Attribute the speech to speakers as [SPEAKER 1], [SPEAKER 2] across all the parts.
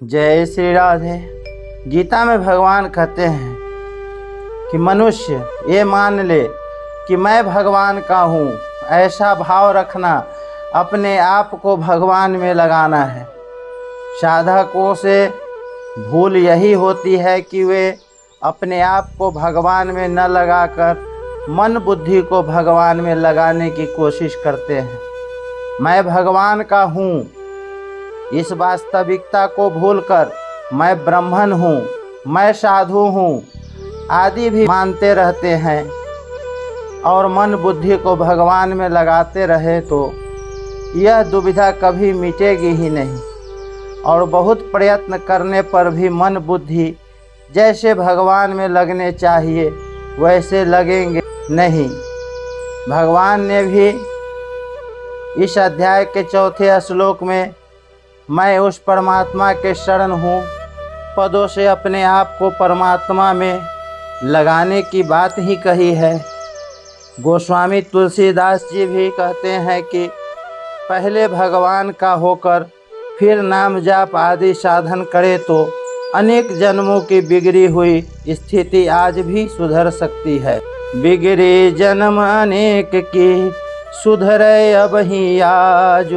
[SPEAKER 1] जय श्री राधे। गीता में भगवान कहते हैं कि मनुष्य ये मान ले कि मैं भगवान का हूँ। ऐसा भाव रखना, अपने आप को भगवान में लगाना है। साधकों से भूल यही होती है कि वे अपने आप को भगवान में न लगाकर मन बुद्धि को भगवान में लगाने की कोशिश करते हैं। मैं भगवान का हूँ, इस वास्तविकता को भूलकर मैं ब्राह्मण हूँ, मैं साधु हूँ आदि भी मानते रहते हैं और मन बुद्धि को भगवान में लगाते रहे तो यह दुविधा कभी मिटेगी ही नहीं। और बहुत प्रयत्न करने पर भी मन बुद्धि जैसे भगवान में लगने चाहिए वैसे लगेंगे नहीं। भगवान ने भी इस अध्याय के चौथे श्लोक में मैं उस परमात्मा के शरण हूँ पदों से अपने आप को परमात्मा में लगाने की बात ही कही है। गोस्वामी तुलसीदास जी भी कहते हैं कि पहले भगवान का होकर फिर नाम जाप आदि साधन करे तो अनेक जन्मों की बिगड़ी हुई स्थिति आज भी सुधर सकती है। बिगड़े जन्म अनेक की सुधरे अब ही आज,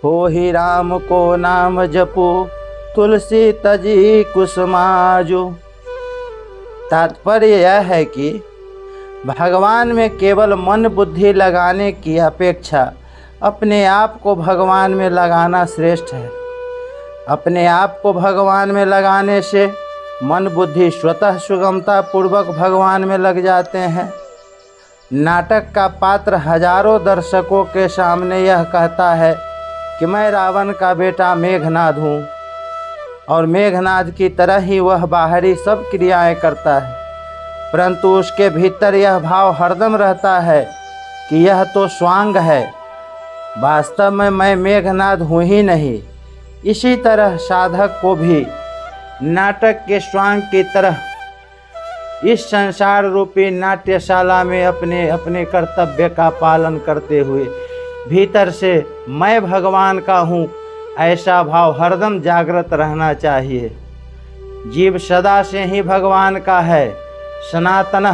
[SPEAKER 1] हो ही राम को नाम जपो तुलसी तजी कुसुमाजो। तात्पर्य यह है कि भगवान में केवल मन बुद्धि लगाने की अपेक्षा अपने आप को भगवान में लगाना श्रेष्ठ है। अपने आप को भगवान में लगाने से मन बुद्धि स्वतः सुगमता पूर्वक भगवान में लग जाते हैं। नाटक का पात्र हजारों दर्शकों के सामने यह कहता है कि मैं रावण का बेटा मेघनाद हूँ, और मेघनाद की तरह ही वह बाहरी सब क्रियाएं करता है, परंतु उसके भीतर यह भाव हरदम रहता है कि यह तो स्वांग है, वास्तव में मैं मेघनाद हूँ ही नहीं। इसी तरह साधक को भी नाटक के स्वांग की तरह इस संसार रूपी नाट्यशाला में अपने अपने कर्तव्य का पालन करते हुए भीतर से मैं भगवान का हूँ ऐसा भाव हरदम जागृत रहना चाहिए। जीव सदा से ही भगवान का है, सनातन।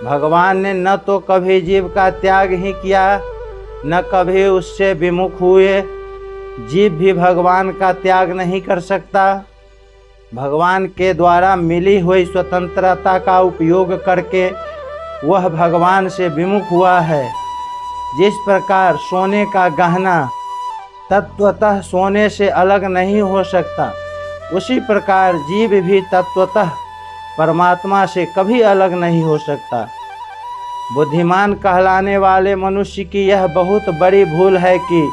[SPEAKER 1] भगवान ने न तो कभी जीव का त्याग ही किया, न कभी उससे विमुख हुए। जीव भी भगवान का त्याग नहीं कर सकता। भगवान के द्वारा मिली हुई स्वतंत्रता का उपयोग करके वह भगवान से विमुख हुआ है। जिस प्रकार सोने का गहना तत्वतः सोने से अलग नहीं हो सकता, उसी प्रकार जीव भी तत्वतः परमात्मा से कभी अलग नहीं हो सकता। बुद्धिमान कहलाने वाले मनुष्य की यह बहुत बड़ी भूल है कि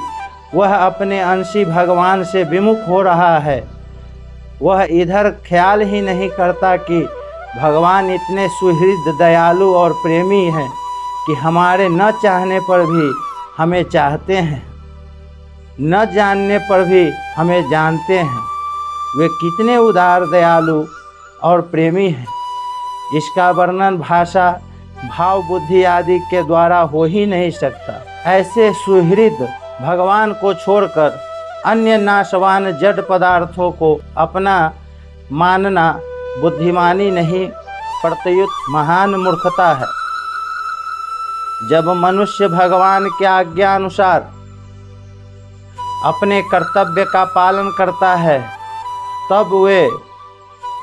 [SPEAKER 1] वह अपने अंशी भगवान से विमुख हो रहा है। वह इधर ख्याल ही नहीं करता कि भगवान इतने सुहृद, दयालु और प्रेमी हैं कि हमारे न चाहने पर भी हमें चाहते हैं, न जानने पर भी हमें जानते हैं। वे कितने उदार, दयालु और प्रेमी हैं, इसका वर्णन भाषा, भाव, बुद्धि आदि के द्वारा हो ही नहीं सकता। ऐसे सुहृद भगवान को छोड़कर अन्य नाशवान जड़ पदार्थों को अपना मानना बुद्धिमानी नहीं, प्रत्युत महान मूर्खता है। जब मनुष्य भगवान के आज्ञा अनुसार अपने कर्तव्य का पालन करता है तब वे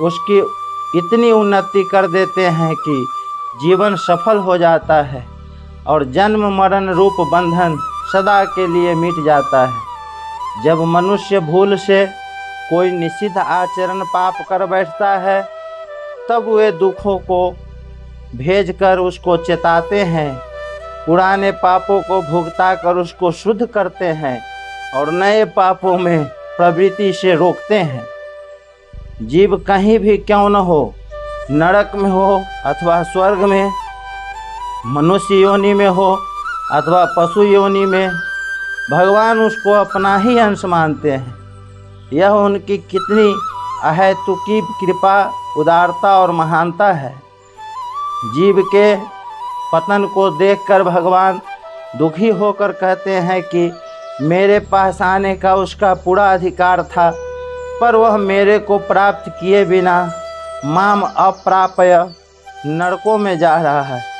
[SPEAKER 1] उसकी इतनी उन्नति कर देते हैं कि जीवन सफल हो जाता है और जन्म मरण रूप बंधन सदा के लिए मिट जाता है। जब मनुष्य भूल से कोई निषिद्ध आचरण पाप कर बैठता है तब वे दुखों को भेजकर उसको चेताते हैं, पुराने पापों को भुगता कर उसको शुद्ध करते हैं और नए पापों में प्रवृत्ति से रोकते हैं। जीव कहीं भी क्यों न हो, नरक में हो अथवा स्वर्ग में, मनुष्य योनि में हो अथवा पशु योनि में, भगवान उसको अपना ही अंश मानते हैं। यह उनकी कितनी अहेतुकी कृपा, उदारता और महानता है। जीव के पतन को देखकर भगवान दुखी होकर कहते हैं कि मेरे पास आने का उसका पूरा अधिकार था, पर वह मेरे को प्राप्त किए बिना माम अप्राप्य नरकों में जा रहा है।